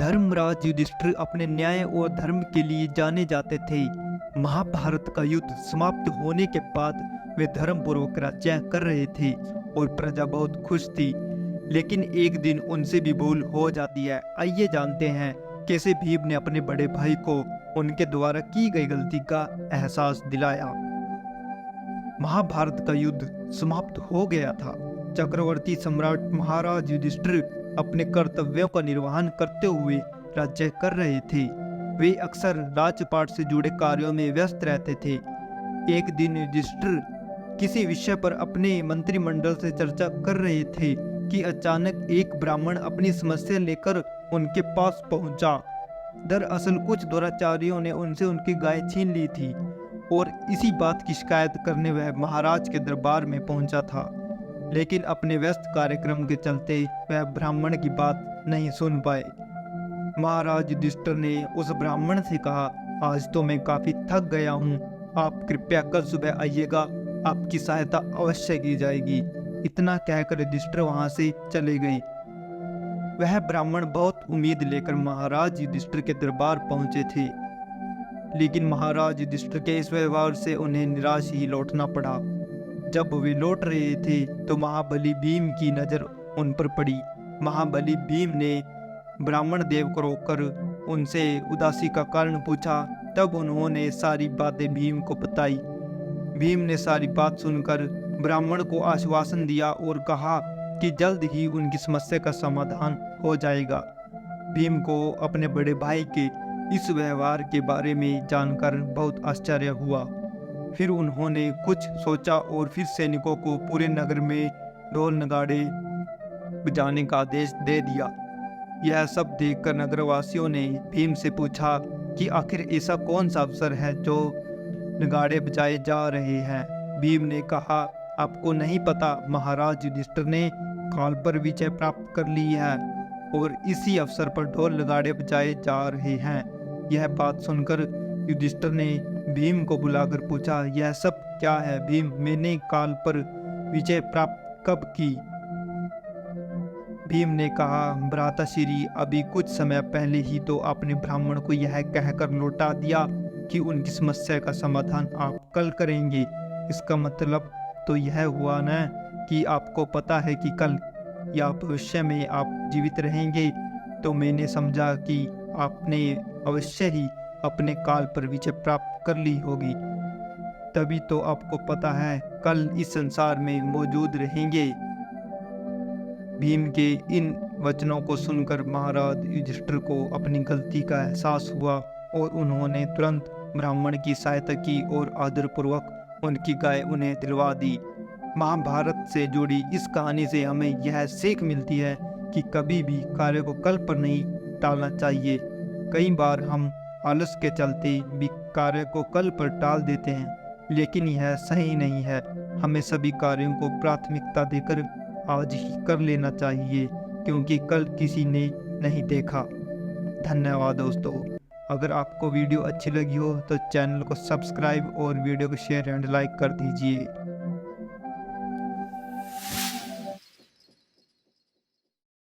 धर्मराज युधिष्ठिर अपने न्याय और धर्म के लिए जाने जाते थे। महाभारत का युद्ध समाप्त होने के बाद वे धर्मपूर्वक राज्य कर रहे थे और प्रजा बहुत खुश थी। लेकिन एक दिन उनसे भी भूल हो जाती है। आइए जानते हैं कैसे भीम ने अपने बड़े भाई को उनके द्वारा की गई गलती का एहसास दिलाया। महाभारत का युद्ध समाप्त हो गया था। चक्रवर्ती सम्राट महाराज युधिष्ठिर अपने कर्तव्यों का निर्वहन करते हुए राज्य कर रहे थे। वे अक्सर राजपाट से जुड़े कार्यों में व्यस्त रहते थे। एक दिन युधिष्ठिर किसी विषय पर अपने मंत्रिमंडल से चर्चा कर रहे थे कि अचानक एक ब्राह्मण अपनी समस्या लेकर उनके पास पहुंचा। दरअसल कुछ दुराचारियों ने उनसे उनकी गाय छीन ली थी और इसी बात की शिकायत करने वह महाराज के दरबार में पहुंचा था। लेकिन अपने व्यस्त कार्यक्रम के चलते वह ब्राह्मण की बात नहीं सुन पाए। महाराज युधिष्ठिर ने उस ब्राह्मण से कहा, आज तो मैं काफी थक गया हूँ, आप कृपया कल सुबह आइएगा, आपकी सहायता अवश्य की जाएगी। इतना कहकर युधिष्ठिर वहां से चले गए। वह ब्राह्मण बहुत उम्मीद लेकर महाराज युधिष्ठिर के दरबार पहुंचे थे, लेकिन महाराज युधिष्ठिर के इस व्यवहार से उन्हें निराश ही लौटना पड़ा। जब वे लौट रहे थे तो महाबली भीम की नजर उन पर पड़ी। महाबली भीम ने ब्राह्मण देव को रोककर उनसे उदासी का कारण पूछा। तब उन्होंने सारी बातें भीम को बताई। भीम ने सारी बात सुनकर ब्राह्मण को आश्वासन दिया और कहा कि जल्द ही उनकी समस्या का समाधान हो जाएगा। भीम को अपने बड़े भाई के इस व्यवहार के बारे में जानकर बहुत आश्चर्य हुआ। फिर उन्होंने कुछ सोचा और फिर सैनिकों को पूरे नगर में ढोल नगाड़े बजाने का आदेश दे दिया। यह सब देखकर नगरवासियों ने भीम से पूछा कि आखिर ऐसा कौन सा अवसर है जो नगाड़े बजाए जा रहे हैं। भीम ने कहा, आपको नहीं पता, महाराज युधिष्ठिर ने काल पर विजय प्राप्त कर ली है और इसी अवसर पर ढोल नगाड़े बजाए जा रहे हैं। यह बात सुनकर युधिष्ठिर ने भीम को बुलाकर पूछा, यह सब क्या है भीम, मैंने काल पर विजय प्राप्त कब की? भीम ने कहा, भ्राताश्री, अभी कुछ समय पहले ही तो आपने ब्राह्मण को यह कहकर लौटा दिया कि उनकी समस्या का समाधान आप कल करेंगे। इसका मतलब तो यह हुआ न कि आपको पता है कि कल या भविष्य में आप जीवित रहेंगे। तो मैंने समझा कि आपने अवश्य ही अपने काल पर विजय प्राप्त कर ली होगी, तभी तो आपको पता है कल इस संसार में मौजूद रहेंगे। भीम के इन वचनों को सुनकर महाराज युधिष्ठिर को अपनी गलती का एहसास हुआ और उन्होंने तुरंत ब्राह्मण की सहायता की और आदरपूर्वक उनकी गाय उन्हें दिलवा दी। महाभारत से जुड़ी इस कहानी से हमें यह सीख मिलती है कि कभी भी कार्य को कल पर नहीं टालना चाहिए। कई बार हम आलस के चलते भी कार्य को कल पर टाल देते हैं, लेकिन यह सही नहीं है। हमें सभी कार्यों को प्राथमिकता देकर आज ही कर लेना चाहिए, क्योंकि कल किसी ने नहीं देखा। धन्यवाद दोस्तों। अगर आपको वीडियो अच्छी लगी हो तो चैनल को सब्सक्राइब और वीडियो को शेयर एंड लाइक कर दीजिए।